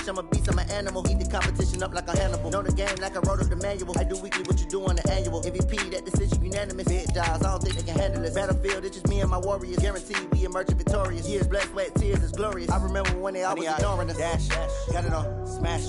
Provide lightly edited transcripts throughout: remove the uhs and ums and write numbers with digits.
I'm a beast, I'm an animal. Eat the competition up like a Hannibal. Know the game like I wrote up the manual. I do weekly what you do on the annual. MVP, that decision unanimous. Big jobs, I don't think they can handle it. Battlefield, it's just me and my warriors. Guaranteed we emerge victorious. Years, blood, sweat, tears, it's glorious. I remember when they always ignoring us. Dash, got it on, smash,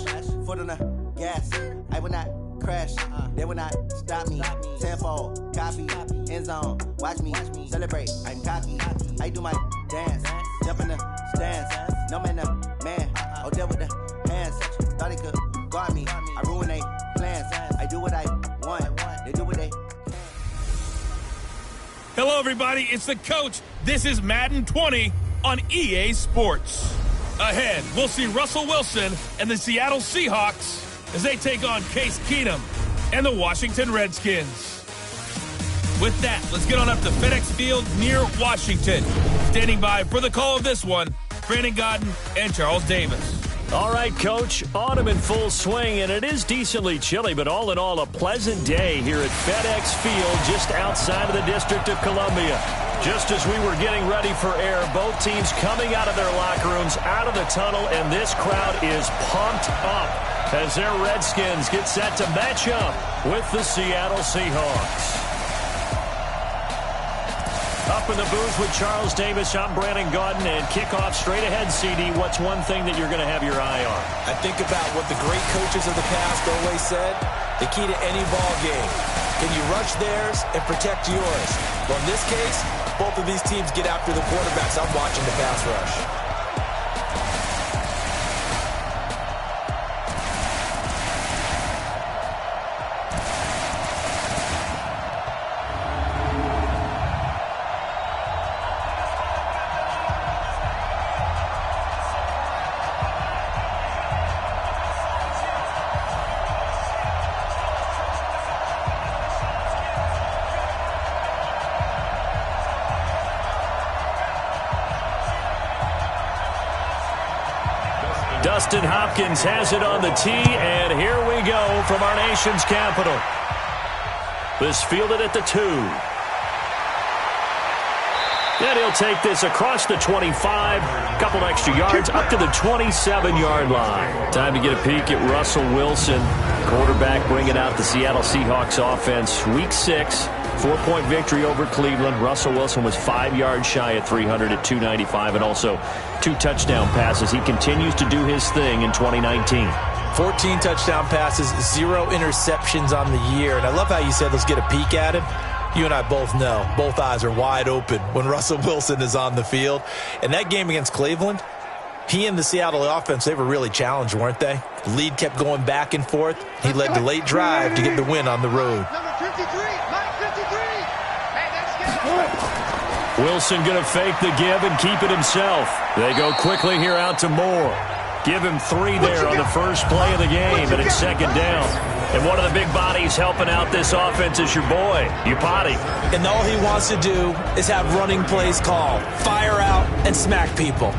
foot on the gas. I will not crash, they will not stop me. Tenfold, copy, end zone, watch me celebrate. I'm cocky, I do my dance, jump in the stands. No man, man, oh there with the hands. Thought he could guard me, I ruin they plans. I do what I want, they do what they can. Hello everybody, it's the coach. This is Madden 20 on EA Sports. Ahead, we'll see Russell Wilson and the Seattle Seahawks as they take on Case Keenum and the Washington Redskins. With that, let's get on up to FedEx Field near Washington. Standing by for the call of this one, Brandon Godden and Charles Davis. All right, Coach, autumn in full swing, and it is decently chilly, but all in all, a pleasant day here at FedEx Field just outside of the District of Columbia. Just as we were getting ready for air, both teams coming out of their locker rooms, out of the tunnel, and this crowd is pumped up as their Redskins get set to match up with the Seattle Seahawks. Up in the booth with Charles Davis, I'm Brandon Godden, and kickoff straight ahead, CD. What's one thing that you're going to have your eye on? I think about what the great coaches of the past always said. The key to any ball game. Can you rush theirs and protect yours? Well, in this case, both of these teams get after the quarterbacks. I'm watching the pass rush. Dustin Hopkins has it on the tee, and here we go from our nation's capital. This fielded at the 2. And he'll take this across the 25, couple extra yards, up to the 27-yard line. Time to get a peek at Russell Wilson, quarterback bringing out the Seattle Seahawks offense. Week 6, 4-point victory over Cleveland. Russell Wilson was 5 yards shy at 300 at 295, and also 2 touchdown passes. He continues to do his thing in 2019. 14 touchdown passes, 0 interceptions on the year. And I love how you said let's get a peek at him. You and I both know both eyes are wide open when Russell Wilson is on the field. And that game against Cleveland, he and the Seattle offense, they were really challenged, weren't they? The lead kept going back and forth. He led the late drive to get the win on the road. Number 53, Mike 53. Hey, that's good. Wilson going to fake the give and keep it himself. They go quickly here out to Moore. Give him 3 there on the first play of the game, and it's second down. And one of the big bodies helping out this offense is your boy, Upati. And all he wants to do is have running plays called. Fire out and smack people.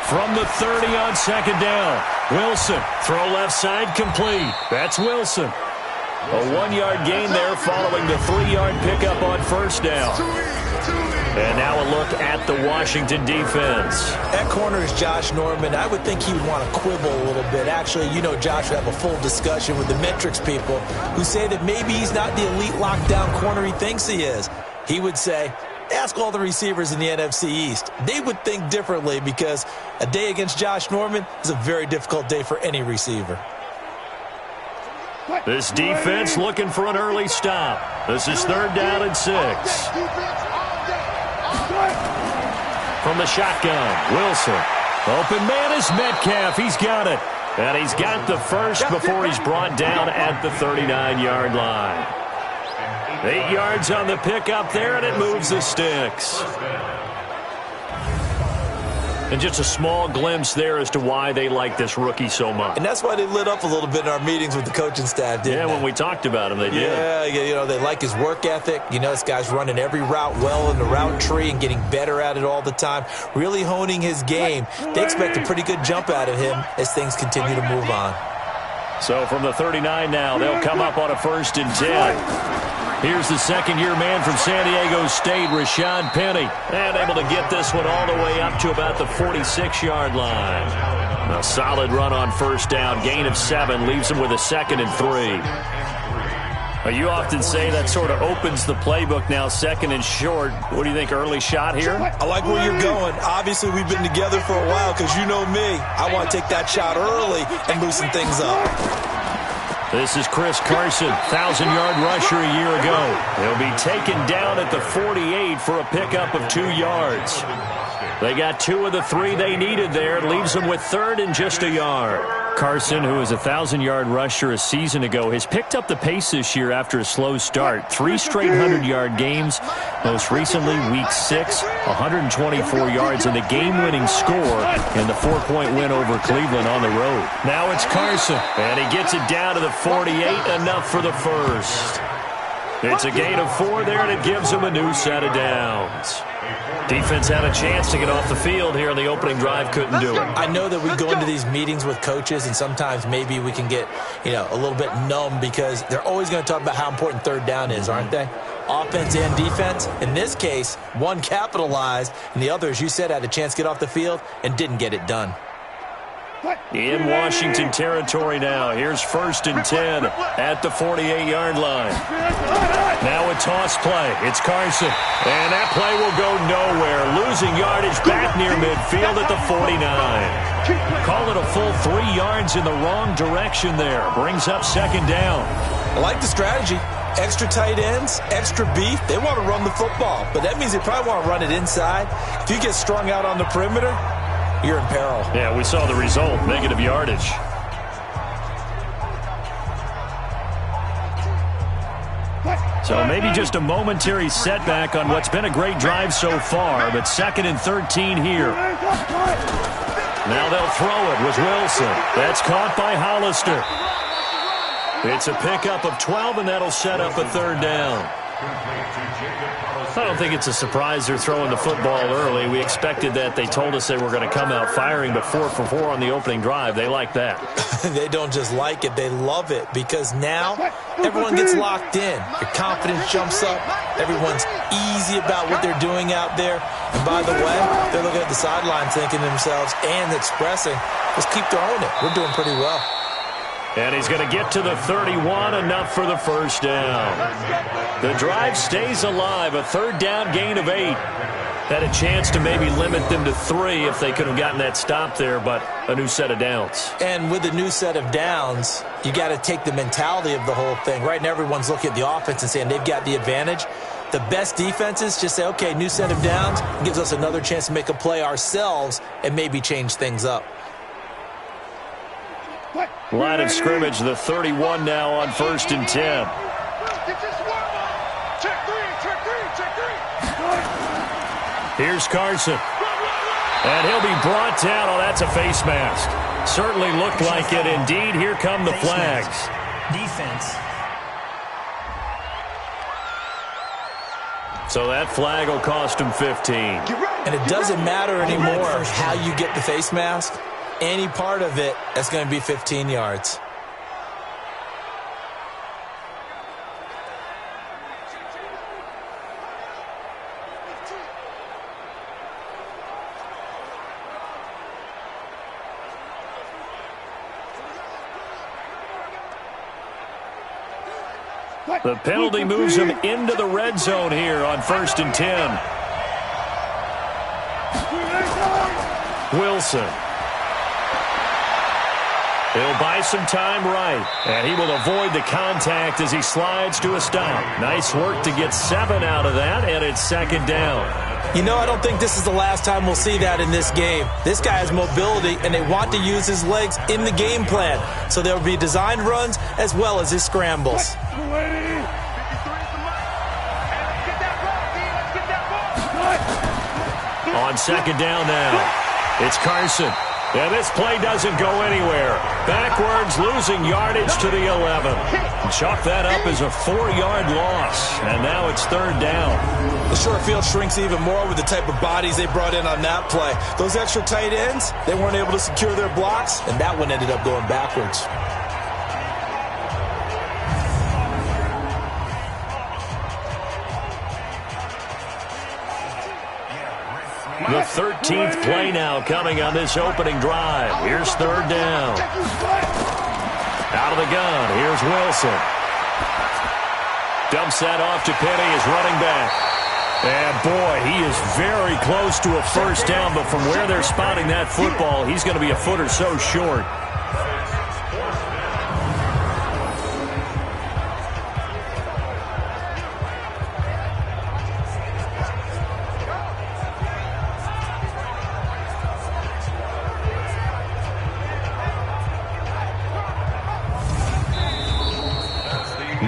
From the 30 on second down, Wilson, throw left side complete. That's Wilson. A 1-yard gain there following the 3-yard pickup on first down. And now a look at the Washington defense. At corner is Josh Norman. I would think he would want to quibble a little bit. Actually, you know, Josh would have a full discussion with the metrics people who say that maybe he's not the elite lockdown corner he thinks he is. He would say, ask all the receivers in the NFC East. They would think differently because a day against Josh Norman is a very difficult day for any receiver. This defense looking for an early stop. This is 3rd down and 6. From the shotgun, Wilson. Open man is Metcalf. He's got it. And he's got the first before he's brought down at the 39-yard line. 8 yards on the pickup there, and it moves the sticks. And just a small glimpse there as to why they like this rookie so much. And that's why they lit up a little bit in our meetings with the coaching staff, didn't they? When we talked about him, they did. Yeah, they like his work ethic. This guy's running every route well in the route tree and getting better at it all the time, really honing his game. They expect a pretty good jump out of him as things continue to move on. So from the 39 now, they'll come up on a 1st and 10. Here's the second-year man from San Diego State, Rashad Penny. And able to get this one all the way up to about the 46-yard line. A solid run on 1st down. Gain of 7 leaves him with a 2nd and 3. You often say that sort of opens the playbook now, 2nd and short. What do you think, early shot here? I like where you're going. Obviously, we've been together for a while because you know me. I want to take that shot early and loosen things up. This is Chris Carson, 1,000-yard rusher a year ago. He'll be taken down at the 48 for a pickup of 2 yards. They got 2 of the 3 they needed there. Leaves them with 3rd and just a yard. Carson, who was a 1,000-yard rusher a season ago, has picked up the pace this year after a slow start. 3 straight 100-yard games. Most recently, Week 6, 124 yards and the game-winning score in the 4-point win over Cleveland on the road. Now it's Carson, and he gets it down to the 48, enough for the first. It's a gain of 4 there, and it gives him a new set of downs. Defense had a chance to get off the field here on the opening drive, couldn't do it. I know that we go into these meetings with coaches, and sometimes maybe we can get, a little bit numb because they're always going to talk about how important 3rd down is, aren't they? Offense and defense. In this case, one capitalized, and the other, as you said, had a chance to get off the field and didn't get it done. In Washington territory now. Here's 1st and 10 at the 48-yard line. Now a toss play. It's Carson. And that play will go nowhere. Losing yardage back near midfield at the 49. Call it a full 3 yards in the wrong direction there. Brings up 2nd down. I like the strategy. Extra tight ends, extra beef. They want to run the football, but that means they probably want to run it inside. If you get strung out on the perimeter, you're in peril. Yeah, we saw the result, negative yardage. So maybe just a momentary setback on what's been a great drive so far, but 2nd and 13 here. Now they'll throw it with Wilson. That's caught by Hollister. It's a pickup of 12, and that'll set up a 3rd down. I don't think it's a surprise they're throwing the football early. We expected that. They told us they were going to come out firing, but 4 for 4 on the opening drive. They like that. They don't just like it. They love it because now everyone gets locked in. Your confidence jumps up. Everyone's easy about what they're doing out there. And by the way, they're looking at the sideline thinking to themselves and expressing, let's keep throwing it. We're doing pretty well. And he's going to get to the 31, enough for the 1st down. The drive stays alive, a 3rd down gain of 8. Had a chance to maybe limit them to 3 if they could have gotten that stop there, but a new set of downs. And with a new set of downs, you got to take the mentality of the whole thing. Right now, everyone's looking at the offense and saying they've got the advantage. The best defenses just say, okay, new set of downs, gives us another chance to make a play ourselves and maybe change things up. Line of scrimmage, the 31 now on 1st and 10. Here's Carson. And he'll be brought down. Oh, that's a face mask. Certainly looked like it. Indeed, here come the flags. Defense. So that flag will cost him 15. And it doesn't matter anymore how you get the face mask. Any part of it, that's going to be 15 yards. The penalty moves him into the red zone here on 1st and 10. Wilson. He'll buy some time right, and he will avoid the contact as he slides to a stop. Nice work to get 7 out of that, and it's 2nd down. You know, I don't think this is the last time we'll see that in this game. This guy has mobility, and they want to use his legs in the game plan. So there will be designed runs as well as his scrambles. On 2nd down now. It's Carson. And this play doesn't go anywhere. Backwards, losing yardage to the 11. Chalk that up as a 4-yard loss. And now it's third down. The short field shrinks even more with the type of bodies they brought in on that play. Those extra tight ends, they weren't able to secure their blocks, and that one ended up going backwards. The 13th play now coming on this opening drive. Here's third down. Out of the gun. Here's Wilson. Dumps that off to Penny as running back. And, boy, he is very close to a first down, but from where they're spotting that football, he's going to be a foot or so short.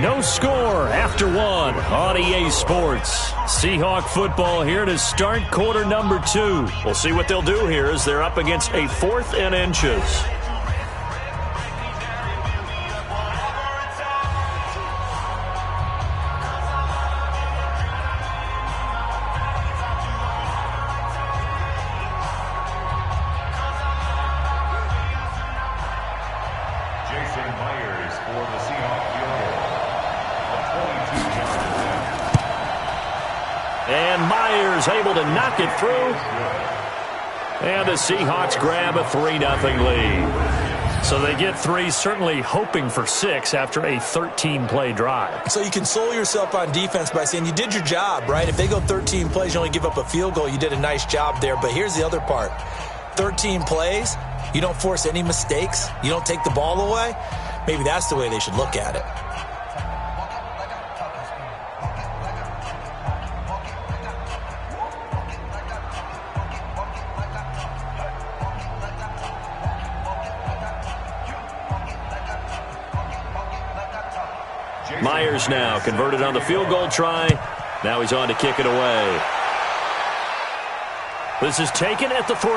No score after one on EA Sports. Seahawk football here to start quarter number 2. We'll see what they'll do here as they're up against a 4th and inches. And Myers able to knock it through. And the Seahawks grab a 3-0 lead. So they get 3, certainly hoping for 6 after a 13-play drive. So you console yourself on defense by saying you did your job, right? If they go 13 plays, you only give up a field goal, you did a nice job there. But here's the other part. 13 plays, you don't force any mistakes, you don't take the ball away. Maybe that's the way they should look at it. Myers now converted on the field goal try. Now he's on to kick it away. This is taken at the 3.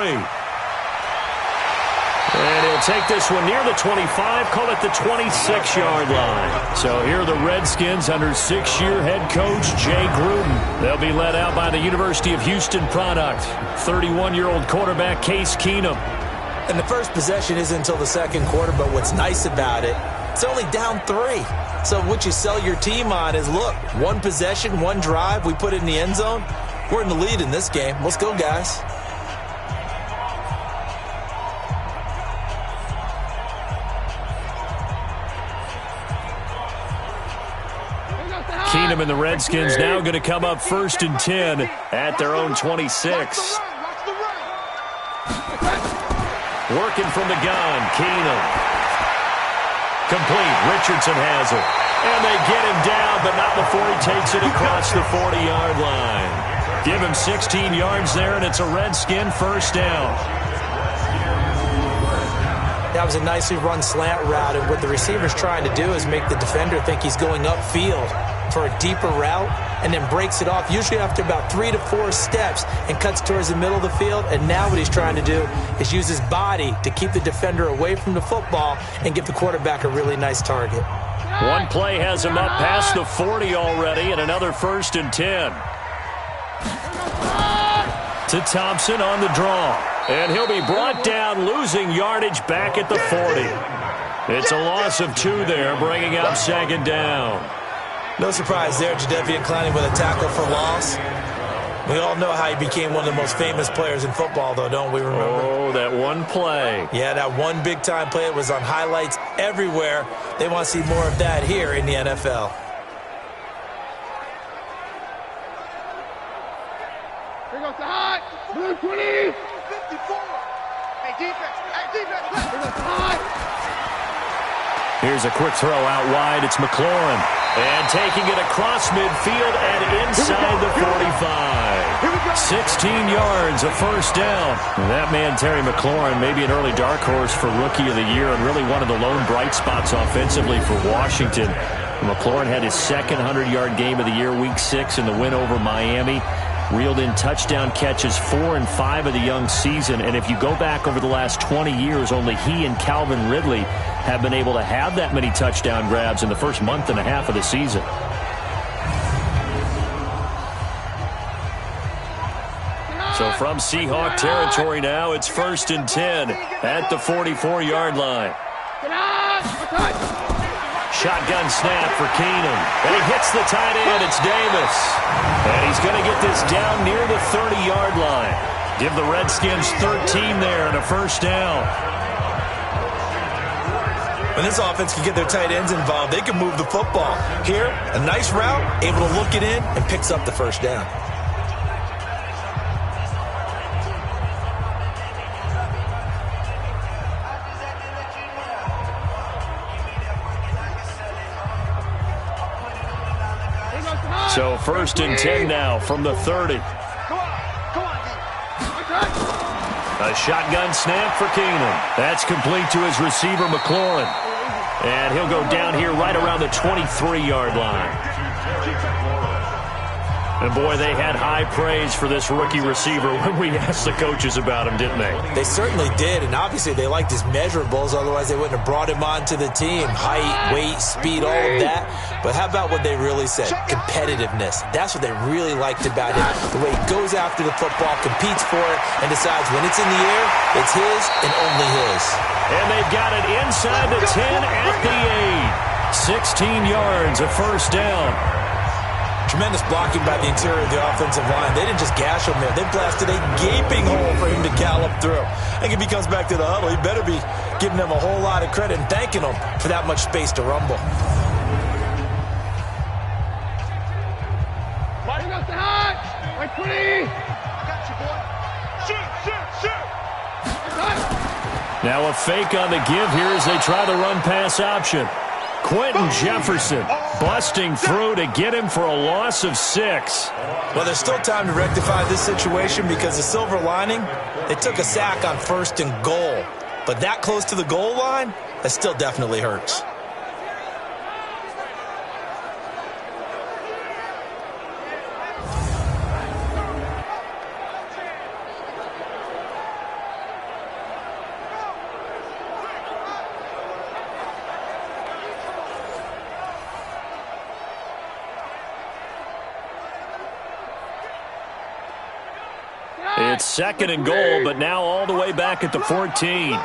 And he'll take this one near the 25, call it the 26-yard line. So here are the Redskins under 6-year head coach Jay Gruden. They'll be led out by the University of Houston product, 31-year-old quarterback Case Keenum. And the first possession isn't until the second quarter, but what's nice about it, it's only down 3. So what you sell your team on is, look, 1 possession, 1 drive, we put it in the end zone. We're in the lead in this game. Let's go, guys. Keenum and the Redskins now going to come up 1st and 10 at their own 26. Working from the gun, Keenum. Complete. Richardson has it. And they get him down, but not before he takes it across the 40-yard line. Give him 16 yards there, and it's a Redskin first down. That was a nicely run slant route, and what the receiver's trying to do is make the defender think he's going upfield for a deeper route, and then breaks it off, usually after about 3 to 4 steps, and cuts towards the middle of the field. And now what he's trying to do is use his body to keep the defender away from the football and give the quarterback a really nice target. One play has him up past the 40 already, and another 1st and 10. To Thompson on the draw. And he'll be brought down, losing yardage back at the 40. It's a loss of 2 there, bringing up 2nd down. No surprise there, Jadeveon Clowney with a tackle for loss. We all know how he became one of the most famous players in football, though, don't we remember? Oh, that one play. Yeah, that one big-time play. It was on highlights everywhere. They want to see more of that here in the NFL. Here goes the hot. Blue 20. 54. Hey, defense. Hey, defense. Here goes the hot. Here's a quick throw out wide. It's McLaurin. And taking it across midfield and inside the 45. 16 yards, a first down. And that man, Terry McLaurin, maybe an early dark horse for Rookie of the Year and really one of the lone bright spots offensively for Washington. McLaurin had his second 100-yard game of the year, Week 6, in the win over Miami. reeled in touchdown catches 4 and 5 of the young season. And if you go back over the last 20 years, only he and Calvin Ridley have been able to have that many touchdown grabs in the first month and a half of the season. So from Seahawk territory now, it's 1st and 10 at the 44-yard line. Shotgun snap for Keenum. And he hits the tight end. It's Davis. And he's going to get this down near the 30-yard line. Give the Redskins 13 there and a first down. When this offense can get their tight ends involved, they can move the football. Here, a nice route, able to look it in, and picks up the first down. So 1st and 10 now from the 30. A shotgun snap for Keenum. That's complete to his receiver, McLaurin. And he'll go down here right around the 23-yard line. And, boy, they had high praise for this rookie receiver when we asked the coaches about him, didn't they? They certainly did, and obviously they liked his measurables. Otherwise, they wouldn't have brought him onto the team. Height, weight, speed, all of that. But how about what they really said? Competitiveness. That's what they really liked about him. The way he goes after the football, competes for it, and decides when it's in the air, it's his and only his. And they've got it inside the 10 at the 8. 16 yards, a first down. Tremendous blocking by the interior of the offensive line. They didn't just gash him there. They blasted a gaping hole for him to gallop through. I think if he comes back to the huddle, he better be giving them a whole lot of credit and thanking them for that much space to rumble. Now a fake on the give here as they try the run-pass option. Quentin Jefferson busting through to get him for a loss of 6. Well, there's still time to rectify this situation because the silver lining, they took a sack on 1st and goal. But that close to the goal line, that still definitely hurts. It's 2nd and goal, but now all the way back at the 14.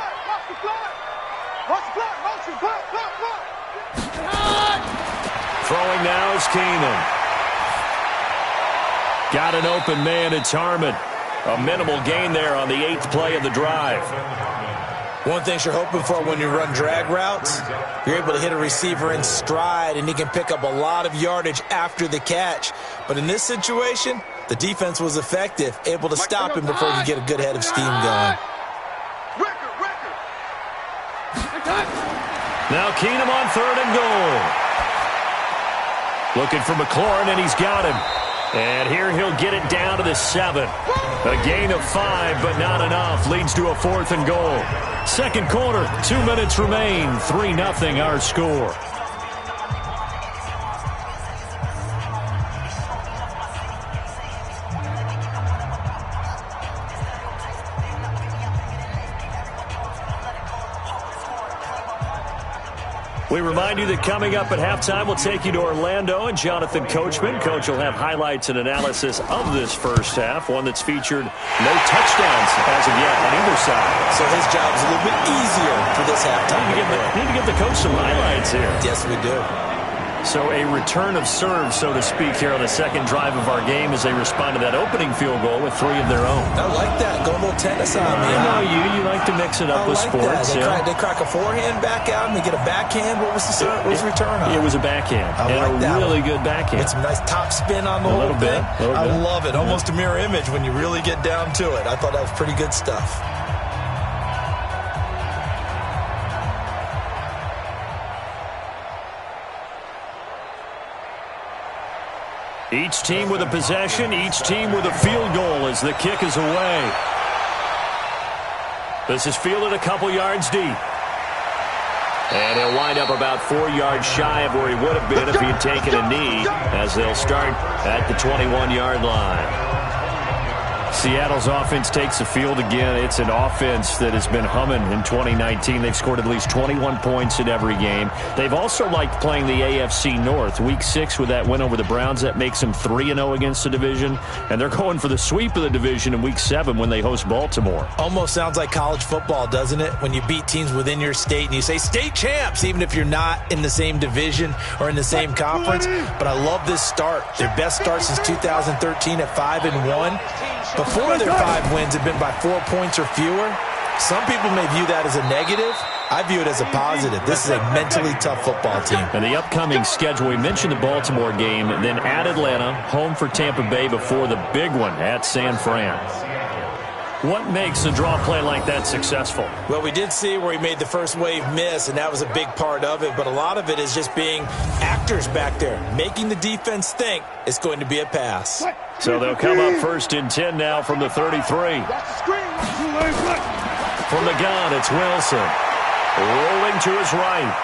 Throwing now is Keenum. Got an open man, it's Harmon. A minimal gain there on the 8th play of the drive. One thing you're hoping for when you run drag routes, you're able to hit a receiver in stride, and he can pick up a lot of yardage after the catch. But in this situation, the defense was effective, able to stop him before he could get a good head of steam going. Now Keenum on 3rd and goal. Looking for McLaurin, and he's got him. And here he'll get it down to the 7. A gain of 5, but not enough. Leads to a 4th and goal. 2nd quarter, 2 minutes remain. 3-0 our score. We remind you that coming up at halftime, we'll take you to Orlando and Jonathan Coachman. Coach will have highlights and analysis of this first half, one that's featured no touchdowns as of yet on either side. So his job's a little bit easier for this halftime. Need to give the coach some highlights here. Yes, we do. So a return of serve, so to speak, here on the 2nd drive of our game as they respond to that opening field goal with 3 of their own. I like that. Go a little tennis on me. I know you like to mix it up with sports. They crack a forehand back out and they get a backhand. What was the return on? It was a backhand. I like that really good backhand. It's some nice top spin on the whole thing. I love it. Almost a mirror image when you really get down to it. I thought that was pretty good stuff. Each team with a possession, each team with a field goal as the kick is away. This is fielded a couple yards deep. And he'll wind up about 4 yards shy of where he would have been if he had taken a knee, as they'll start at the 21-yard line. Seattle's offense takes the field again. It's an offense that has been humming in 2019. They've scored at least 21 points in every game. They've also liked playing the AFC North. Week 6 with that win over the Browns, that makes them 3-0 against the division. And they're going for the sweep of the division in Week 7 when they host Baltimore. Almost sounds like college football, doesn't it? When you beat teams within your state and you say state champs, even if you're not in the same division or in the same conference. But I love this start. Their best start since 2013 at 5-1. Before their 5 wins have been by 4 points or fewer. Some people may view that as a negative. I view it as a positive. This is a mentally tough football team. And the upcoming schedule, we mentioned the Baltimore game, and then at Atlanta, home for Tampa Bay before the big one at San Fran. What makes a draw play like that successful? Well, we did see where he made the first wave miss, and that was a big part of it. But a lot of it is just being actors back there, making the defense think it's going to be a pass. So they'll come up 1st and 10 now from the 33. From the gun, it's Wilson. Rolling to his right.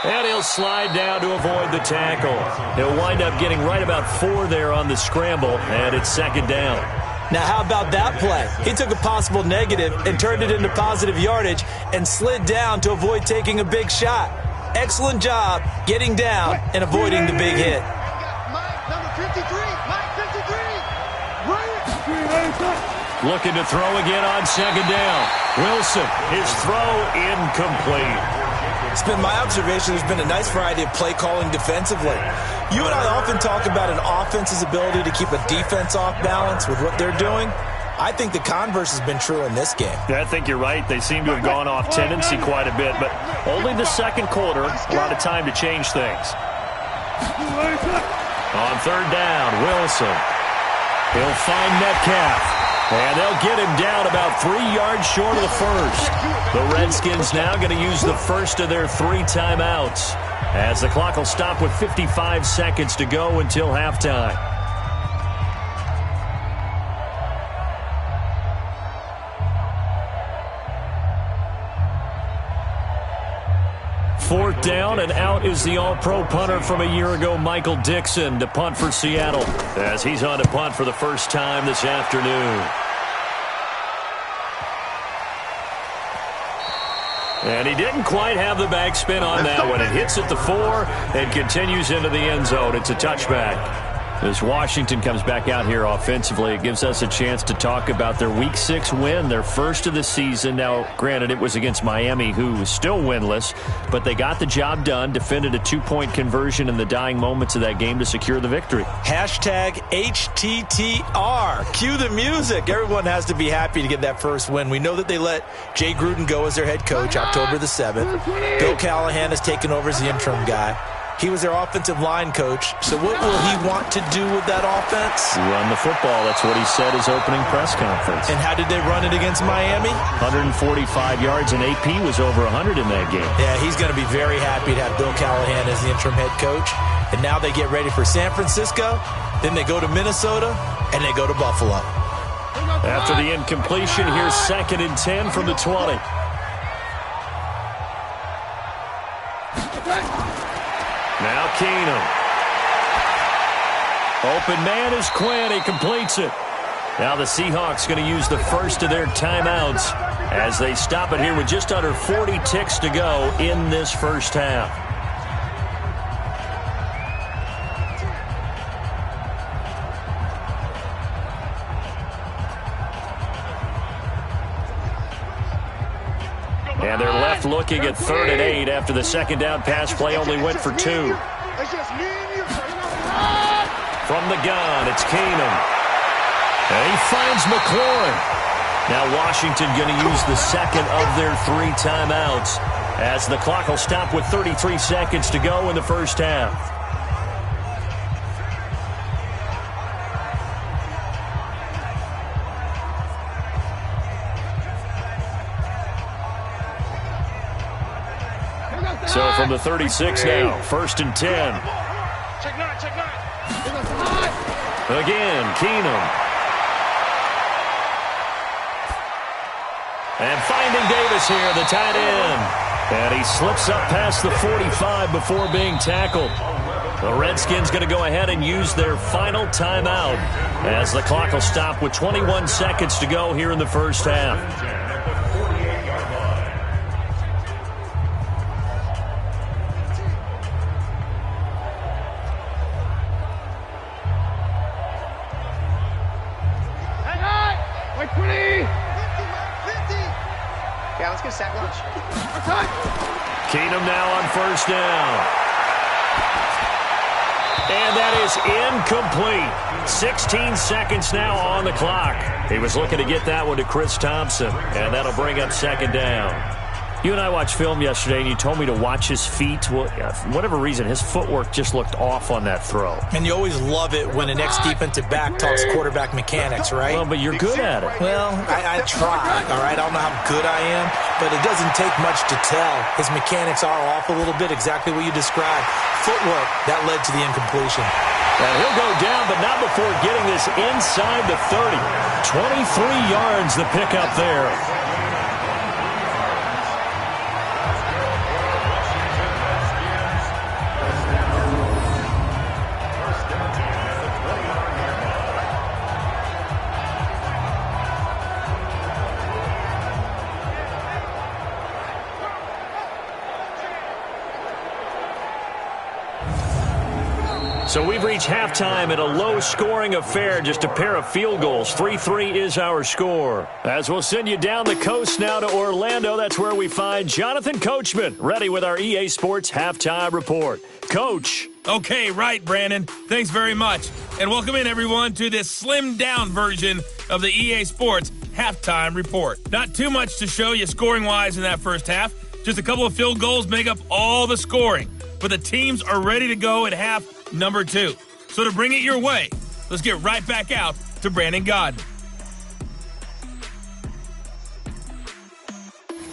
And he'll slide down to avoid the tackle. He'll wind up getting right about 4 there on the scramble, and it's 2nd down. Now, how about that play? He took a possible negative and turned it into positive yardage and slid down to avoid taking a big shot. Excellent job getting down and avoiding the big hit. Mike, number 53. Mike, 53. Looking to throw again on 2nd down. Wilson, his throw incomplete. It's been my observation there's been a nice variety of play calling defensively. You and I often talk about an offense's ability to keep a defense off balance with what they're doing. I think the converse has been true in this game. Yeah, I think you're right. They seem to have gone off tendency quite a bit, but only the 2nd quarter, a lot of time to change things. On 3rd down, Wilson. He'll find Metcalf. And they'll get him down about 3 yards short of the first. The Redskins now going to use the first of their 3 timeouts, as the clock will stop with 55 seconds to go until halftime. Fourth down, and out is the all-pro punter from a year ago, Michael Dixon, to punt for Seattle, as he's on to punt for the first time this afternoon. And he didn't quite have the backspin on that one. It hits at the 4 and continues into the end zone. It's a touchback. As Washington comes back out here offensively, it gives us a chance to talk about their Week 6 win, their first of the season. Now, granted, it was against Miami, who was still winless, but they got the job done, defended a 2-point conversion in the dying moments of that game to secure the victory. Hashtag HTTR. Cue the music. Everyone has to be happy to get that first win. We know that they let Jay Gruden go as their head coach October the 7th. Bill Callahan has taken over as the interim guy. He was their offensive line coach. So what will he want to do with that offense? Run the football. That's what he said his opening press conference. And how did they run it against Miami? 145 yards, and AP was over 100 in that game. Yeah, he's going to be very happy to have Bill Callahan as the interim head coach. And now they get ready for San Francisco. Then they go to Minnesota, and they go to Buffalo. After the incompletion, here's 2nd and 10 from the 20. Now Keenum. Open man is Quinn. He completes it. Now the Seahawks going to use the first of their timeouts as they stop it here with just under 40 ticks to go in this first half. And they're left looking at 3rd and 8 after the 2nd down pass play only went for 2. From the gun, it's Keenum. And he finds McLaurin. Now Washington going to use the 2nd of their 3 timeouts as the clock will stop with 33 seconds to go in the first half. So from the 36 now, 1st and 10. Again, Keenum. And finding Davis here, the tight end. And he slips up past the 45 before being tackled. The Redskins going to go ahead and use their final timeout as the clock will stop with 21 seconds to go here in the first half. Wait, 20! 50! Yeah, let's get a sack lunch. Keenum now on first down. And that is incomplete. 16 seconds now on the clock. He was looking to get that one to Chris Thompson, and that'll bring up second down. You and I watched film yesterday, and you told me to watch his feet. Well, for whatever reason, his footwork just looked off on that throw. And you always love it when an ex-defensive back talks quarterback mechanics, right? Well, but you're good at it. Well, I try, all right? I don't know how good I am, but it doesn't take much to tell. His mechanics are off a little bit, exactly what you described. Footwork, that led to the incompletion. And he'll go down, but not before getting this inside the 30. 23 yards the pickup there. So we've reached halftime in a low-scoring affair, just a pair of field goals. 3-3 is our score. As we'll send you down the coast now to Orlando, that's where we find Jonathan Coachman, ready with our EA Sports Halftime Report. Coach. Okay, right, Brandon. Thanks very much. And welcome in, everyone, to this slimmed-down version of the EA Sports Halftime Report. Not too much to show you scoring-wise in that first half. Just a couple of field goals make up all the scoring. But the teams are ready to go at half number 2. So to bring it your way, let's get right back out to Brandon Godden.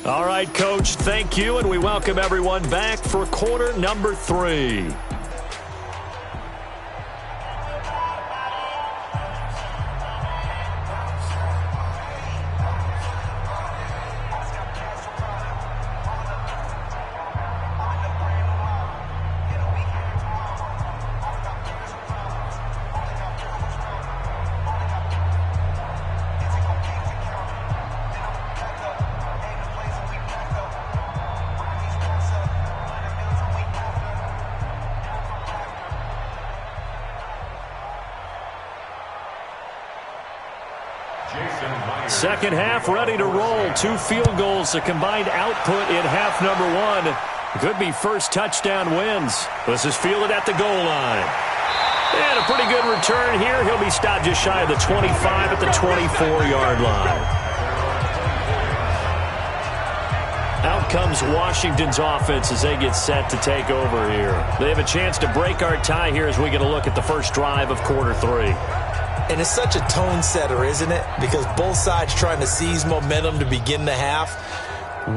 All right, Coach, thank you, and we welcome everyone back for quarter number 3. Second half ready to roll. 2 field goals, the combined output in half number 1. Could be first touchdown wins. This is fielded at the goal line. And a pretty good return here. He'll be stopped just shy of the 25 at the 24-yard line. Out comes Washington's offense as they get set to take over here. They have a chance to break our tie here as we get a look at the first drive of quarter 3. And it's such a tone setter, isn't it? Because both sides trying to seize momentum to begin the half.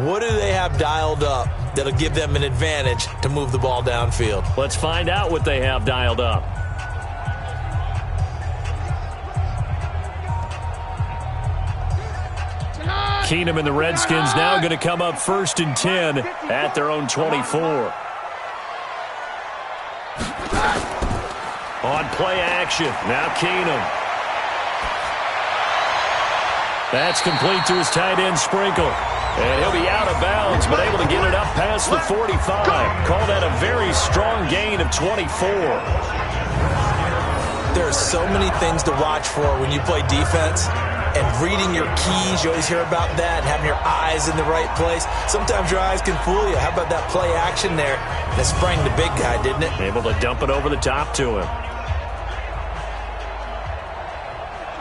What do they have dialed up that'll give them an advantage to move the ball downfield? Let's find out what they have dialed up. Keenum and the Redskins now going to come up first and 10 at their own 24. On play action, now Keenum. That's complete to his tight end, Sprinkle. And he'll be out of bounds, but able to get it up past the 45. Call that a very strong gain of 24. There are so many things to watch for when you play defense. And reading your keys, you always hear about that, having your eyes in the right place. Sometimes your eyes can fool you. How about that play action there? That sprang the big guy, didn't it? Able to dump it over the top to him.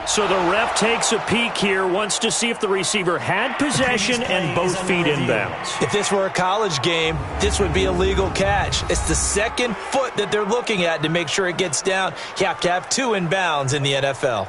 So the ref takes a peek here, wants to see if the receiver had possession and both feet inbounds. If this were a college game, this would be a legal catch. It's the second foot that they're looking at to make sure it gets down. You have to have 2 inbounds in the NFL.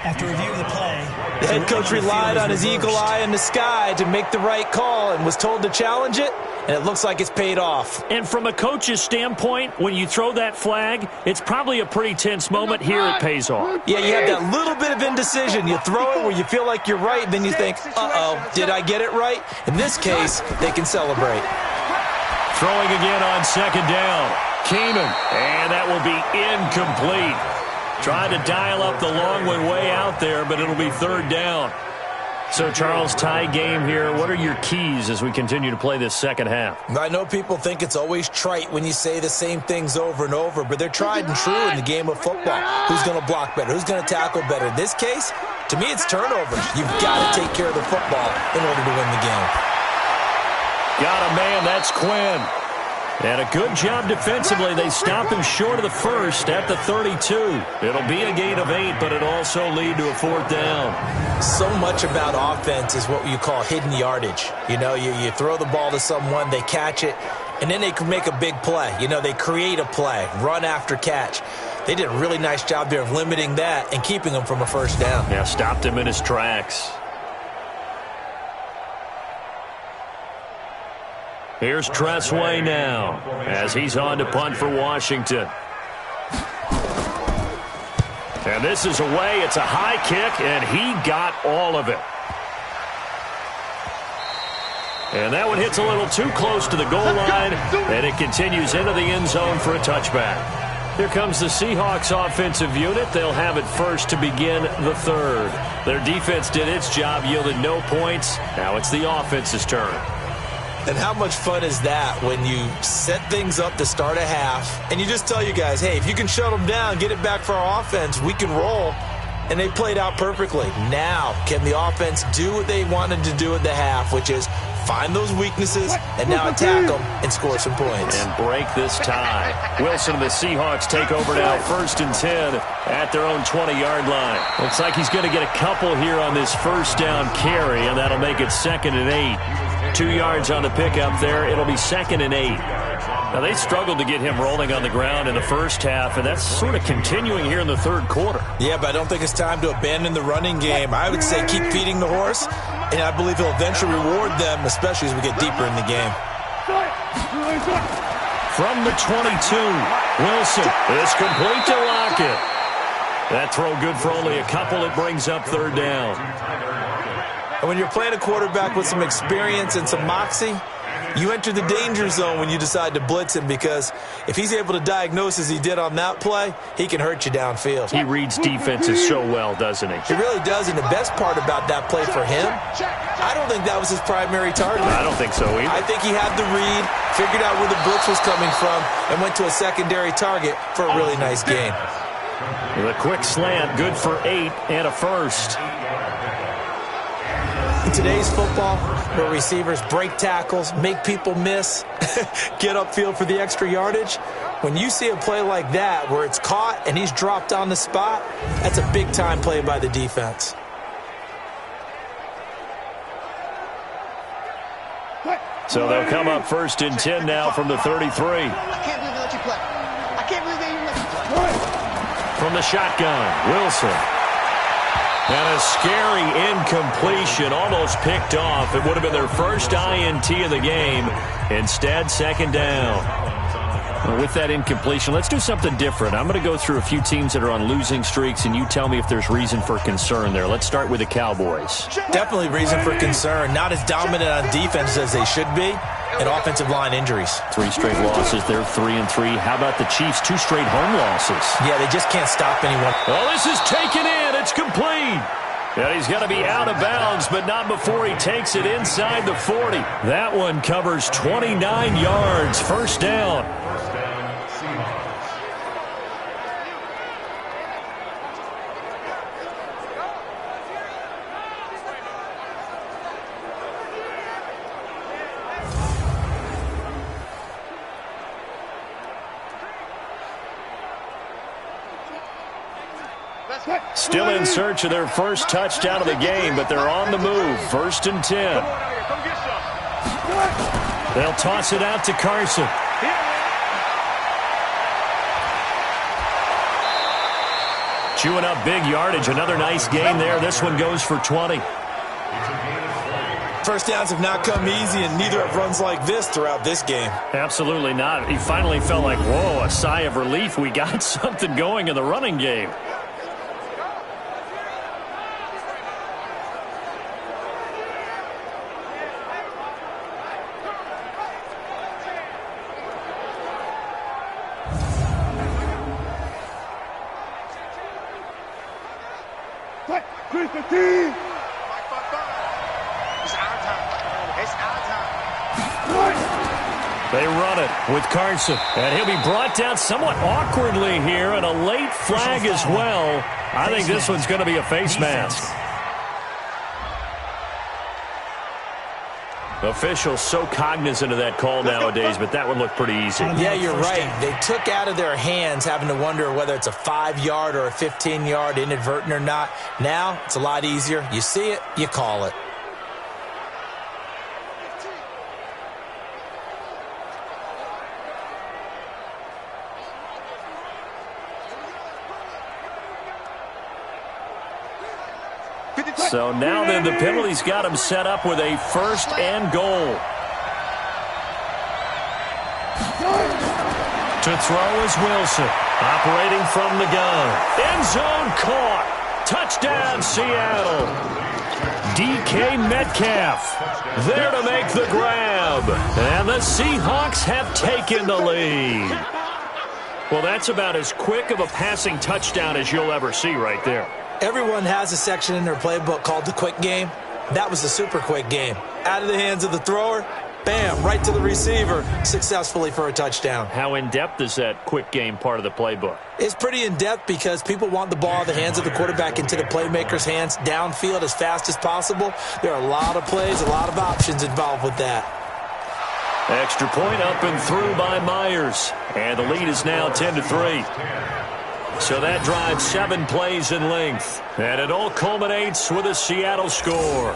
After reviewing the play, the head coach relied on his eagle eye in the sky to make the right call and was told to challenge it, and it looks like it's paid off. And from a coach's standpoint, when you throw that flag, it's probably a pretty tense moment. Here it pays off. Yeah, you have that little bit of indecision. You throw it where you feel like you're right, and then you think, uh-oh, did I get it right? In this case, they can celebrate. Throwing again on second down. Keenum, and that will be incomplete. Trying to dial up the long one way out there, but it'll be third down. So, Charles, tie game here. What are your keys as we continue to play this second half? I know people think it's always trite when you say the same things over and over, but they're tried and true in the game of football. Who's going to block better? Who's going to tackle better? In this case, to me, it's turnovers. You've got to take care of the football in order to win the game. Got a man. That's Quinn. And a good job defensively. They stop him short of the first at the 32. It'll be a gain of 8, but it'll also lead to a fourth down. So much about offense is what you call hidden yardage. You know, you throw the ball to someone, they catch it, and then they can make a big play. You know, they create a play, run after catch. They did a really nice job there of limiting that and keeping him from a first down. Yeah, stopped him in his tracks. Here's Tressway now as he's on to punt for Washington. And this is away. It's a high kick, and he got all of it. And that one hits a little too close to the goal line, and it continues into the end zone for a touchback. Here comes the Seahawks offensive unit. They'll have it first to begin the third. Their defense did its job, yielded no points. Now it's the offense's turn. And how much fun is that when you set things up to start a half and you just tell you guys, hey, if you can shut them down, get it back for our offense, we can roll. And they played out perfectly. Now, can the offense do what they wanted to do at the half, which is find those weaknesses and now attack them and score some points. And break this tie. Wilson and the Seahawks take over now, 1st and 10 at their own 20-yard line. Looks like he's going to get a couple here on this first down carry, and that'll make it 2nd and 8. 2 yards on the pickup there. It'll be 2nd and 8. Now, they struggled to get him rolling on the ground in the first half, and that's sort of continuing here in the third quarter. Yeah, but I don't think it's time to abandon the running game. I would say keep feeding the horse, and I believe he'll eventually reward them, especially as we get deeper in the game. From the 22, Wilson is complete to Lockett. That throw good for only a couple. It brings up third down. And when you're playing a quarterback with some experience and some moxie, you enter the danger zone when you decide to blitz him, because if he's able to diagnose as he did on that play, he can hurt you downfield. He reads defenses so well, doesn't he? He really does, and the best part about that play for him, I don't think that was his primary target. I don't think so either. I think he had the read, figured out where the blitz was coming from, and went to a secondary target for a really nice gain. With a quick slant, good for 8 and a first. In today's football, where receivers break tackles, make people miss, get upfield for the extra yardage, when you see a play like that where it's caught and he's dropped on the spot, that's a big-time play by the defense. So they'll come up 1st and 10 now from the 33. I can't believe they let you play. I can't believe they even let you play. From the shotgun, Wilson. And a scary incompletion, almost picked off. It would have been their first INT of the game. Instead, 2nd down. Well, with that incompletion, let's do something different. I'm going to go through a few teams that are on losing streaks, and you tell me if there's reason for concern there. Let's start with the Cowboys. Definitely reason for concern. Not as dominant on defense as they should be, and offensive line injuries. 3 straight losses. They're 3-3. How about the Chiefs? 2 straight home losses. Yeah, they just can't stop anyone. Oh, this is taken in. It's complete. And he's going to be out of bounds, but not before he takes it inside the 40. That one covers 29 yards. First down. Still in search of their first touchdown of the game, but they're on the move. 1st and 10. They'll toss it out to Carson. Chewing up big yardage. Another nice gain there. This one goes for 20. First downs have not come easy, and neither have runs like this throughout this game. Absolutely not. He finally felt like, whoa, a sigh of relief. We got something going in the running game. They run it with Carson, and he'll be brought down somewhat awkwardly here, and a late flag as well. I think this one's going to be a face mask. Officials so cognizant of that call nowadays, but that would look pretty easy. Yeah, you're right. They took out of their hands having to wonder whether it's a 5-yard or a 15-yard inadvertent or not. Now, it's a lot easier. You see it, you call it. So now then the penalty's got him set up with a 1st and goal. To throw is Wilson, operating from the gun. End zone caught. Touchdown, Seattle. DK Metcalf there to make the grab. And the Seahawks have taken the lead. Well, that's about as quick of a passing touchdown as you'll ever see right there. Everyone has a section in their playbook called the quick game. That was the super quick game. Out of the hands of the thrower, bam, right to the receiver, successfully for a touchdown. How in-depth is that quick game part of the playbook? It's pretty in-depth because people want the ball out of the hands of the quarterback into the playmaker's hands downfield as fast as possible. There are a lot of plays, a lot of options involved with that. Extra point up and through by Myers. And the lead is now 10-3. So that drives 7 plays in length. And it all culminates with a Seattle score.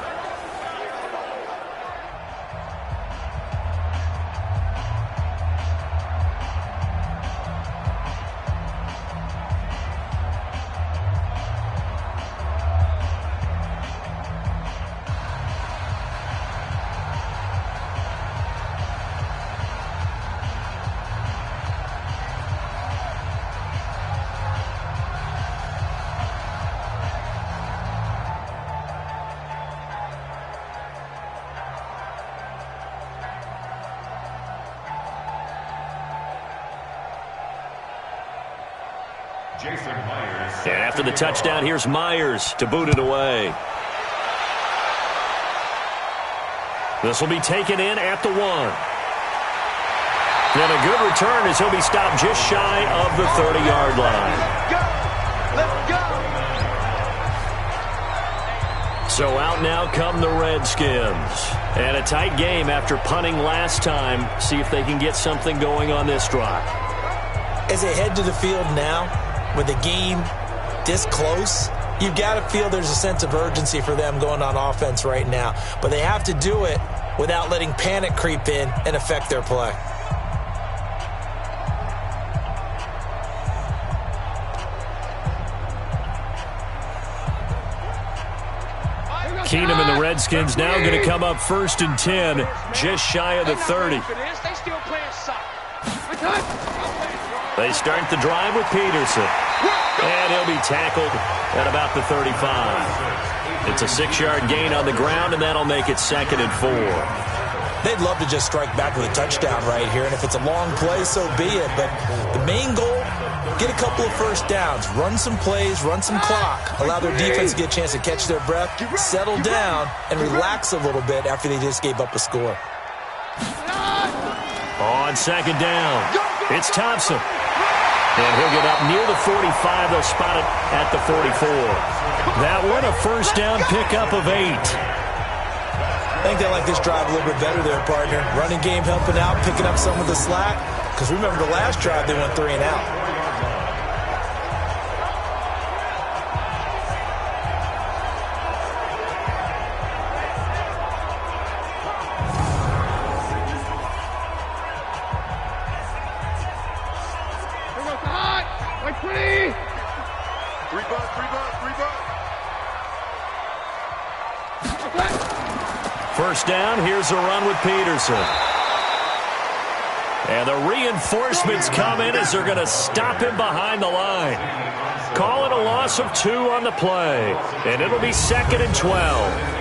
And after the touchdown, here's Myers to boot it away. This will be taken in at the 1. And a good return as he'll be stopped just shy of the 30-yard line. Let's go! So out now come the Redskins. And a tight game after punting last time. See if they can get something going on this drive. As they head to the field now, with the game this close, you've got to feel there's a sense of urgency for them going on offense right now. But they have to do it without letting panic creep in and affect their play. Keenum and the Redskins now going to come up 1st and 10, just shy of the 30. They start the drive with Peterson. And he'll be tackled at about the 35. It's a 6-yard gain on the ground, and that'll make it 2nd and 4. They'd love to just strike back with a touchdown right here, and if it's a long play, so be it. But the main goal, get a couple of first downs, run some plays, run some clock, allow their defense to get a chance to catch their breath, settle down, and relax a little bit after they just gave up a score. On 2nd down, it's Thompson. And he'll get up near the 45. They'll spot it at the 44. That one a first down pickup of 8. I think they like this drive a little bit better there, partner. Running game helping out, picking up some of the slack. Because remember the last drive, they went 3 and out. First down, here's a run with Peterson. And the reinforcements come in as they're going to stop him behind the line. Call it a loss of 2 on the play. And it'll be 2nd and 12.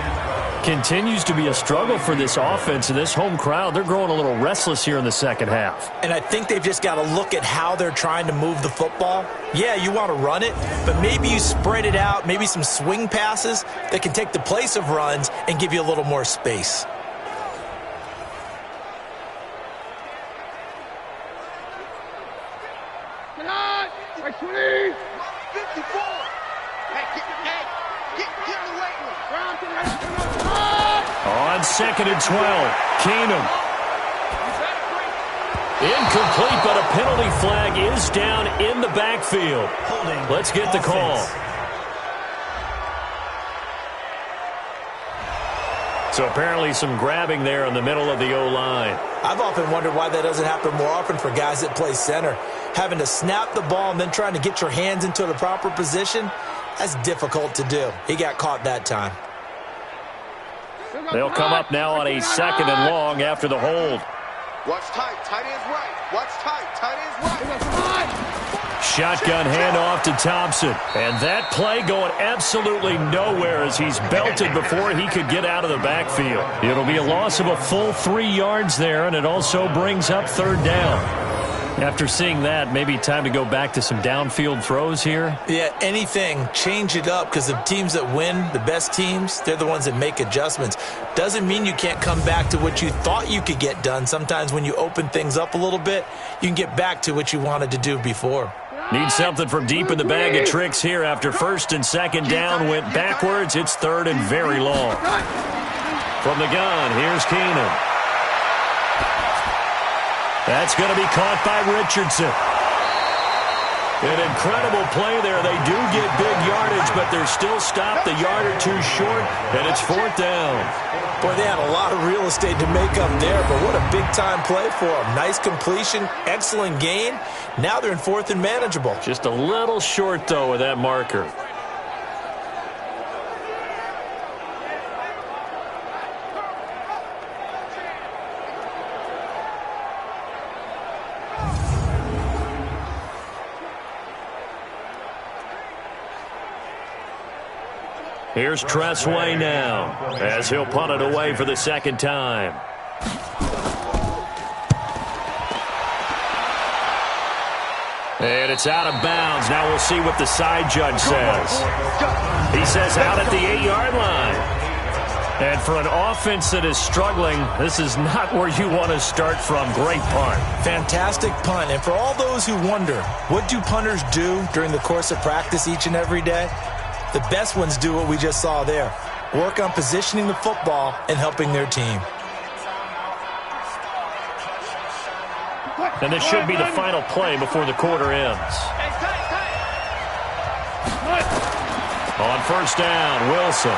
Continues to be a struggle for this offense and this home crowd. They're growing a little restless here in the second half. And I think they've just got to look at how they're trying to move the football. Yeah, you want to run it, but maybe you spread it out, maybe some swing passes that can take the place of runs and give you a little more space. On 2nd and 12, Keenum. Incomplete, but a penalty flag is down in the backfield. Let's get the call. So apparently some grabbing there in the middle of the O-line. I've often wondered why that doesn't happen more often for guys that play center. Having to snap the ball and then trying to get your hands into the proper position, that's difficult to do. He got caught that time. They'll come up now on a 2nd and long after the hold. Watch tight. Tight end's right. Watch tight. Tight end's right. Shotgun handoff to Thompson. And that play going absolutely nowhere as he's belted before he could get out of the backfield. It'll be a loss of a full 3 yards there, and it also brings up 3rd down. After seeing that, maybe time to go back to some downfield throws here. Yeah, anything. Change it up, because the teams that win, the best teams, they're the ones that make adjustments. Doesn't mean you can't come back to what you thought you could get done. Sometimes when you open things up a little bit, you can get back to what you wanted to do before. Need something from deep in the bag of tricks here after 1st and 2nd down went backwards. It's 3rd and very long. From the gun, here's Keenum. That's going to be caught by Richardson. An incredible play there. They do get big yardage, but they're still stopped a yard or 2 short, and it's 4th down. Boy, they had a lot of real estate to make up there, but what a big-time play for them. Nice completion, excellent gain. Now they're in 4th and manageable. Just a little short, though, with that marker. Here's Tressway now as he'll punt it away for the 2nd time. And it's out of bounds. Now we'll see what the side judge says. He says out at the 8-yard line. And for an offense that is struggling, this is not where you want to start from. Great punt. Fantastic punt. And for all those who wonder, what do punters do during the course of practice each and every day? The best ones do what we just saw there. Work on positioning the football and helping their team. And this should be the final play before the quarter ends. On 1st down, Wilson.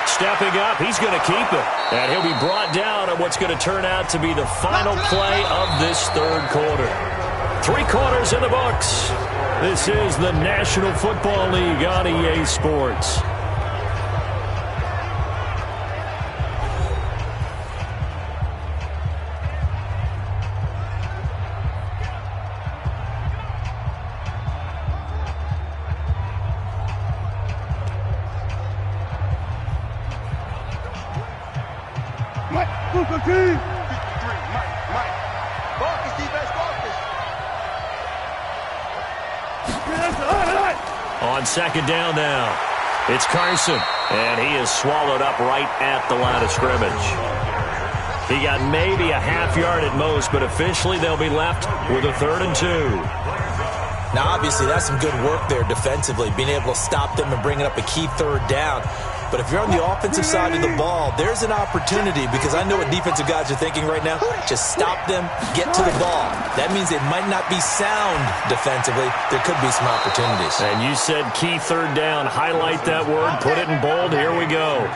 Stepping up, he's going to keep it. And he'll be brought down on what's going to turn out to be the final play of this 3rd quarter. 3 quarters in the books. This is the National Football League on EA Sports. On 2nd down now, it's Carson, and he is swallowed up right at the line of scrimmage. He got maybe a half yard at most, but officially they'll be left with a 3rd and 2. Now, obviously, that's some good work there defensively, being able to stop them and bringing up a key 3rd down. But if you're on the offensive side of the ball, there's an opportunity, because I know what defensive guys are thinking right now. Just stop them, get to the ball. That means they might not be sound defensively. There could be some opportunities. And you said key 3rd down. Highlight that word. Put it in bold. Here we go.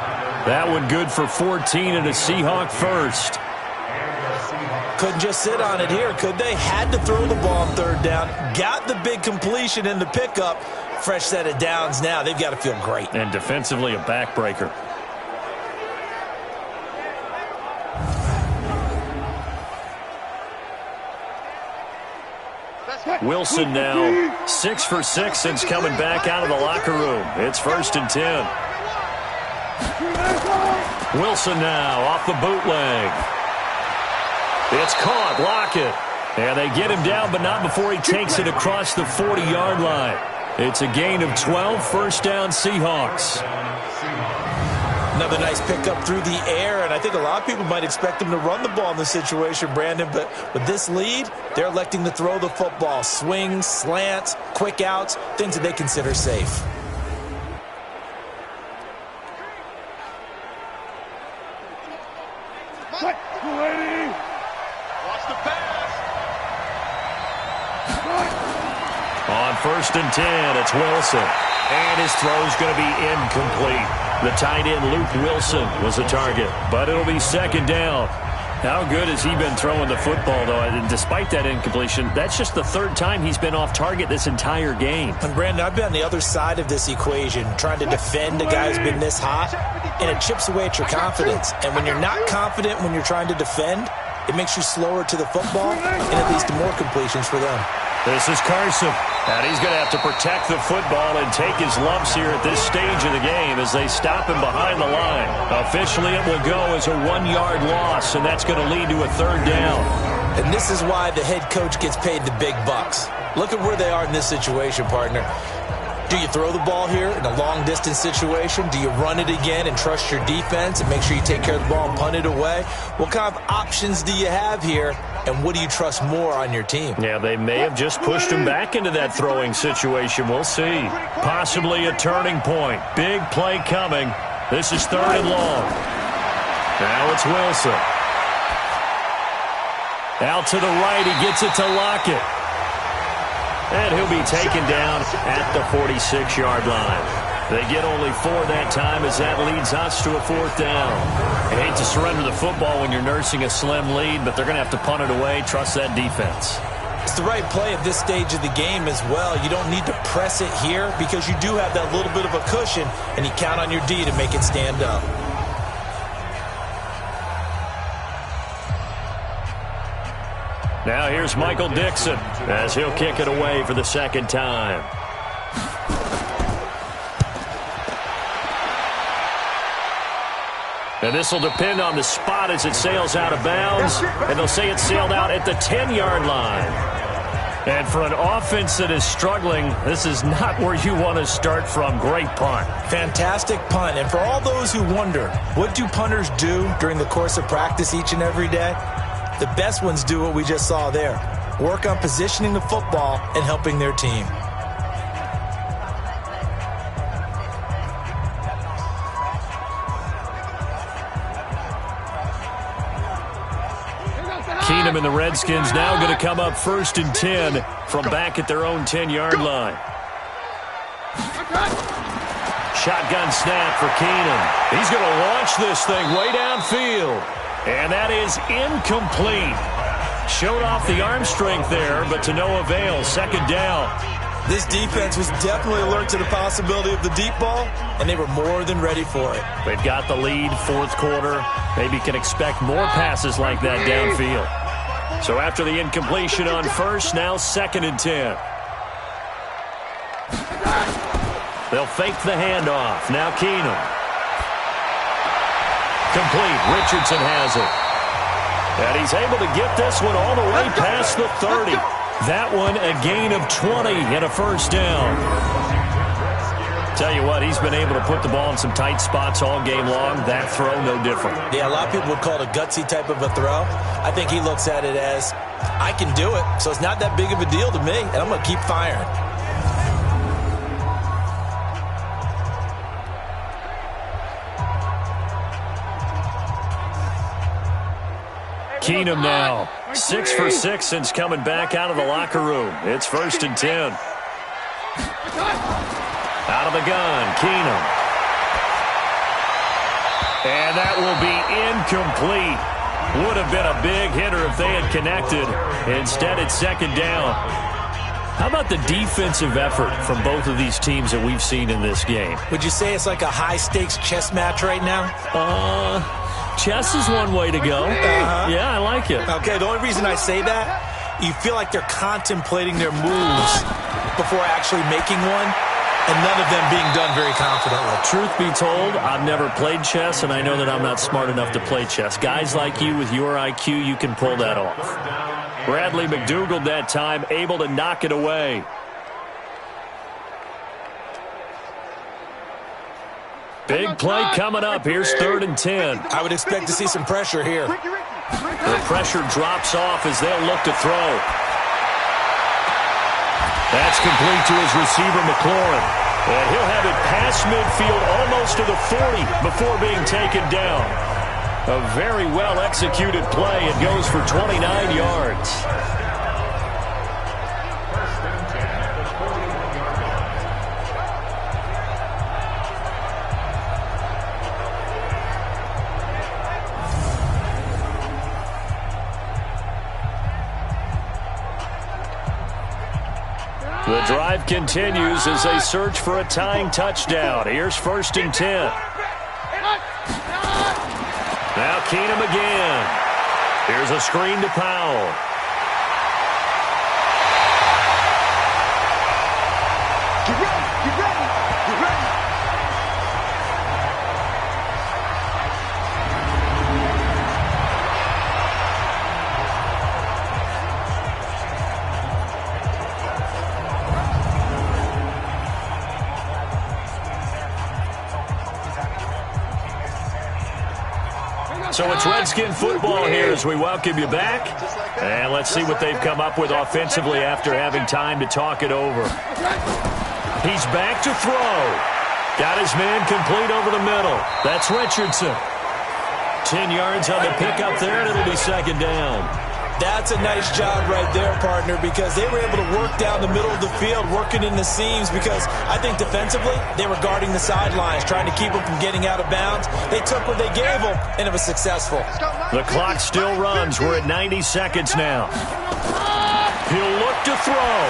That one good for 14 and a Seahawk first. Couldn't just sit on it here, could they? Had to throw the ball on 3rd down. Got the big completion in the pickup. Fresh set of downs now. They've got to feel great. And defensively, a backbreaker. Wilson now 6 for 6 since coming back out of the locker room. It's 1st and 10. Wilson now off the bootleg. It's caught. Lockett. And they get him down, but not before he takes it across the 40-yard line. It's a gain of 12, 1st down Seahawks. Another nice pickup through the air, and I think a lot of people might expect him to run the ball in this situation, Brandon, but with this lead, they're electing to throw the football. Swings, slants, quick outs, things that they consider safe. On 1st and 10, it's Wilson. And his throw's going to be incomplete. The tight end, Luke Wilson, was the target. But it'll be 2nd down. How good has he been throwing the football, though? And despite that incompletion, that's just the 3rd time he's been off target this entire game. And, Brandon, I've been on the other side of this equation, trying to defend a guy who's been this hot, and it chips away at your confidence. And when you're not confident when you're trying to defend, it makes you slower to the football, and it leads to more completions for them. This is Carson, and he's going to have to protect the football and take his lumps here at this stage of the game as they stop him behind the line. Officially, it will go as a 1-yard loss, and that's going to lead to a 3rd down. And this is why the head coach gets paid the big bucks. Look at where they are in this situation, partner. Do you throw the ball here in a long-distance situation? Do you run it again and trust your defense and make sure you take care of the ball and punt it away? What kind of options do you have here, and what do you trust more on your team? Yeah, they may have just pushed him back into that throwing situation. We'll see. Possibly a turning point. Big play coming. This is 3rd and long. Now it's Wilson. Out to the right. He gets it to Lockett. And he'll be taken down at the 46-yard line. They get only 4 that time as that leads us to a 4th down. I hate to surrender the football when you're nursing a slim lead, but they're going to have to punt it away. Trust that defense. It's the right play at this stage of the game as well. You don't need to press it here because you do have that little bit of a cushion, and you count on your D to make it stand up. Now here's Michael Dixon as he'll kick it away for the 2nd time. And this will depend on the spot as it sails out of bounds. And they'll say it sailed out at the 10-yard line. And for an offense that is struggling, this is not where you want to start from. Great punt. Fantastic punt. And for all those who wonder, what do punters do during the course of practice each and every day? The best ones do what we just saw there. Work on positioning the football and helping their team. Keenum and the Redskins now going to come up 1st and 10 from back at their own 10-yard line. Shotgun snap for Keenum. He's going to launch this thing way downfield. And that is incomplete. Showed off the arm strength there, but to no avail. 2nd down. This defense was definitely alert to the possibility of the deep ball, and they were more than ready for it. They've got the lead, 4th quarter. Maybe can expect more passes like that downfield. So after the incompletion on 1st, now 2nd and 10. They'll fake the handoff. Now Keenum. Complete. Richardson has it. And he's able to get this one all the way past the 30. That one a gain of 20 and a 1st down. Tell you what, he's been able to put the ball in some tight spots all game long. That throw, no different. Yeah, a lot of people would call it a gutsy type of a throw. I think he looks at it as, I can do it, so it's not that big of a deal to me, and I'm going to keep firing. Keenum now, 6 for 6 since coming back out of the locker room. It's 1st and 10. Out of the gun, Keenum. And that will be incomplete. Would have been a big hitter if they had connected. Instead, it's 2nd down. How about the defensive effort from both of these teams that we've seen in this game? Would you say it's like a high-stakes chess match right now? Chess is one way to go. Yeah, I like it. Okay, the only reason I say that you feel like they're contemplating their moves before actually making one, and none of them being done very confidently. Truth be told, I've never played chess, and I know that I'm not smart enough to play chess. Guys like you with your IQ, you can pull that off. Bradley McDougald that time able to knock it away. Big play coming up. Here's 3rd and 10. I would expect to see some pressure here. The pressure drops off as they'll look to throw. That's complete to his receiver, McLaurin. And he'll have it past midfield almost to the 40 before being taken down. A very well-executed play. It goes for 29 yards. The drive continues as they search for a tying touchdown. Here's 1st and 10. Now Keenum again. Here's a screen to Powell. Get ready, get ready, get ready. So it's Redskin football here as we welcome you back. And let's see what they've come up with offensively after having time to talk it over. He's back to throw. Got his man complete over the middle. That's Richardson. 10 yards on the pickup there, and it'll be 2nd down. That's a nice job right there, partner, because they were able to work down the middle of the field, working in the seams, because I think defensively they were guarding the sidelines, trying to keep them from getting out of bounds. They took what they gave them, and it was successful. The clock still runs. We're at 90 seconds now. He'll look to throw.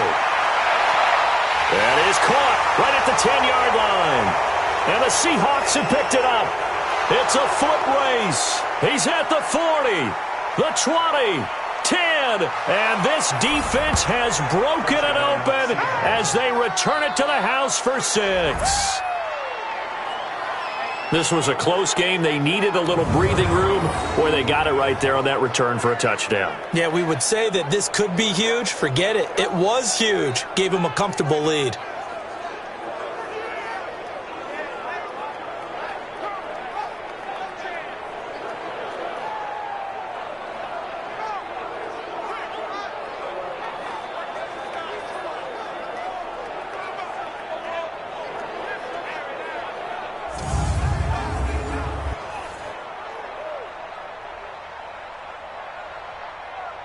That is caught right at the 10-yard line. And the Seahawks have picked it up. It's a foot race. He's at the 40, the 20, 10, and this defense has broken it open as they return it to the house for 6. This was a close game. They needed a little breathing room. Boy, they got it right there on that return for a touchdown. Yeah, we would say that this could be huge. Forget it. It was huge. Gave them a comfortable lead.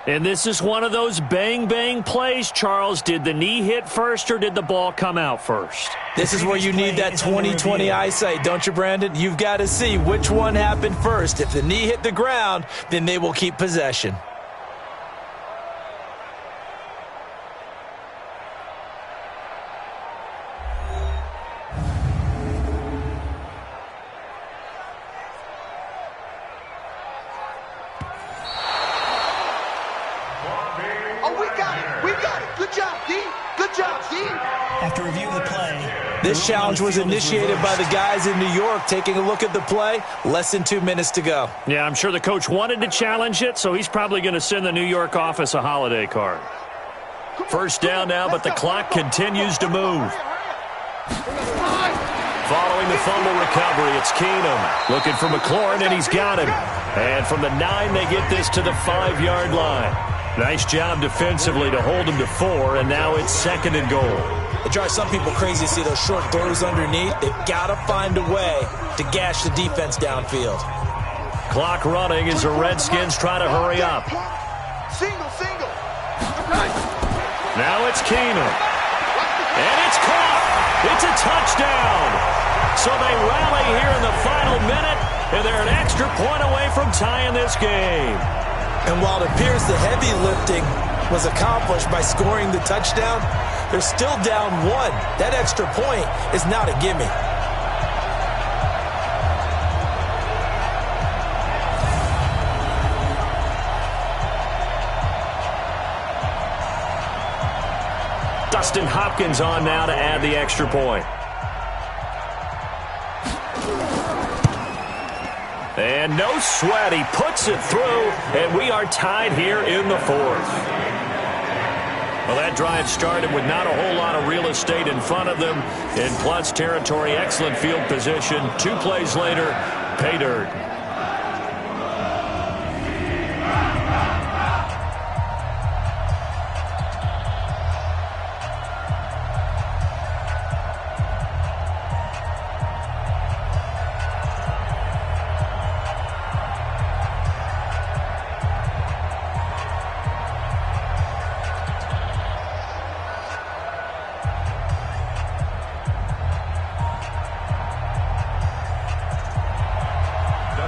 And this is one of those bang-bang plays, Charles. Did the knee hit first or did the ball come out first? This is where you need that 20/20 eyesight, don't you, Brandon? You've got to see which one happened first. If the knee hit the ground, then they will keep possession. This challenge was initiated by the guys in New York. Taking a look at the play, less than 2 minutes to go. Yeah, I'm sure the coach wanted to challenge it, so he's probably going to send the New York office a holiday card. 1st down now, but the clock continues to move. Following the fumble recovery, it's Keenum. Looking for McLaurin, and he's got him. And from the 9, they get this to the 5-yard line. Nice job defensively to hold him to 4, and now it's 2nd and goal. It drives some people crazy to see those short throws underneath. They've got to find a way to gash the defense downfield. Clock running as the Redskins try to hurry up. Single. Now it's Keenum. And it's caught. It's a touchdown. So they rally here in the final minute, and they're an extra point away from tying this game. And while it appears the heavy lifting was accomplished by scoring the touchdown, they're still down 1. That extra point is not a gimme. Dustin Hopkins on now to add the extra point. And no sweat. He puts it through, and we are tied here in the fourth. Well, that drive started with not a whole lot of real estate in front of them. In plus territory, excellent field position. 2 plays later, pay dirt.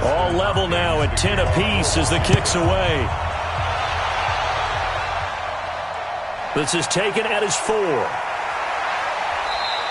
All level now at 10 apiece as the kick's away. This is taken at his 4.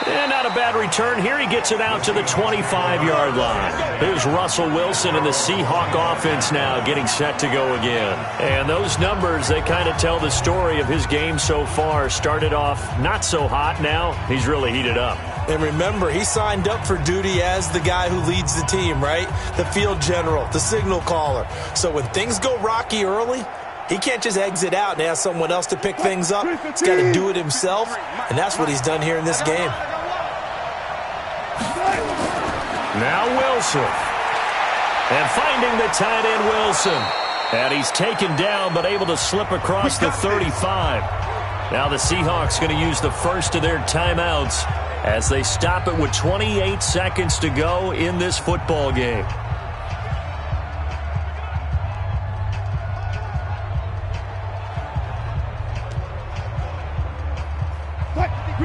And not a bad return here. He gets it out to the 25-yard line. Here's Russell Wilson and the Seahawk offense now getting set to go again. And those numbers, they kind of tell the story of his game so far. Started off not so hot. Now he's really heated up. And remember, he signed up for duty as the guy who leads the team, right? The field general, the signal caller. So when things go rocky early, he can't just exit out and ask someone else to pick things up. He's got to do it himself, and that's what he's done here in this game. Now Wilson. And finding the tight end Wilson. And he's taken down but able to slip across the 35. Now the Seahawks going to use the first of their timeouts as they stop it with 28 seconds to go in this football game.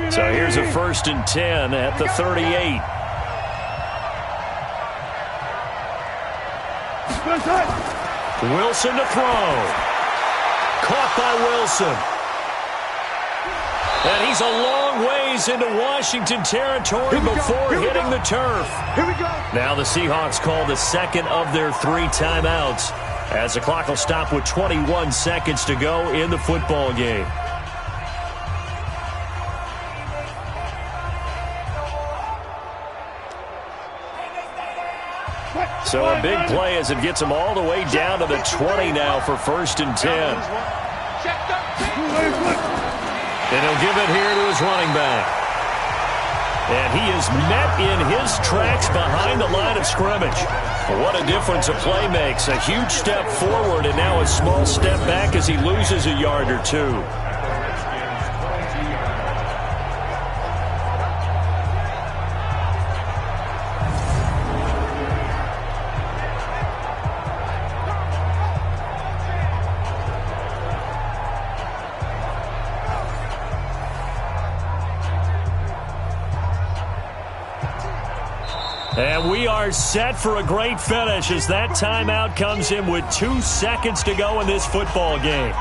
So here's a 1st and 10 at the 38. Wilson to throw. Caught by Wilson. And he's a long ways into Washington territory before hitting the turf. Here we go. Now the Seahawks call the second of their 3 timeouts as the clock will stop with 21 seconds to go in the football game. So a big play as it gets him all the way down to the 20 now for 1st and 10. And he'll give it here to his running back. And he is met in his tracks behind the line of scrimmage. What a difference a play makes. A huge step forward and now a small step back as he loses a yard or 2. And we are set for a great finish as that timeout comes in with 2 seconds to go in this football game.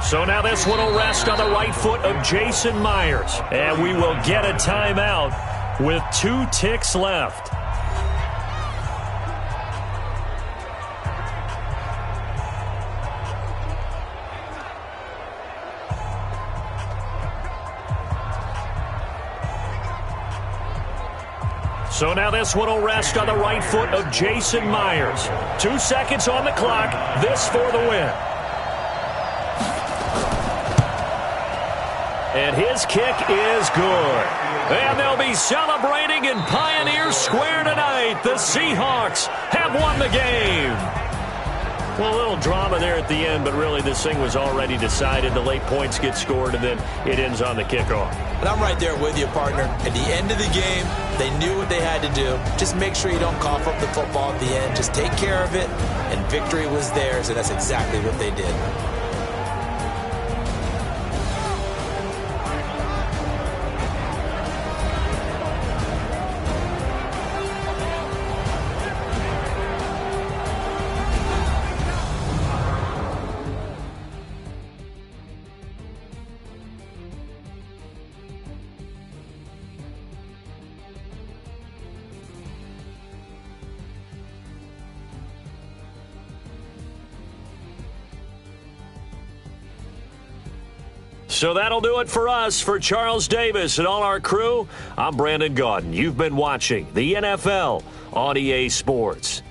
So now this one will rest on the right foot of Jason Myers. And we will get a timeout with 2 ticks left. So now this one will rest on the right foot of Jason Myers. 2 seconds on the clock. This for the win. And his kick is good. And they'll be celebrating in Pioneer Square tonight. The Seahawks have won the game. Well, a little drama there at the end, but really this thing was already decided. The late points get scored, and then it ends on the kickoff. And I'm right there with you, partner. At the end of the game, they knew what they had to do. Just make sure you don't cough up the football at the end. Just take care of it, and victory was theirs, and that's exactly what they did. So that'll do it for us. For Charles Davis and all our crew, I'm Brandon Gaudin. You've been watching the NFL on EA Sports.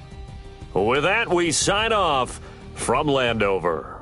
With that, we sign off from Landover.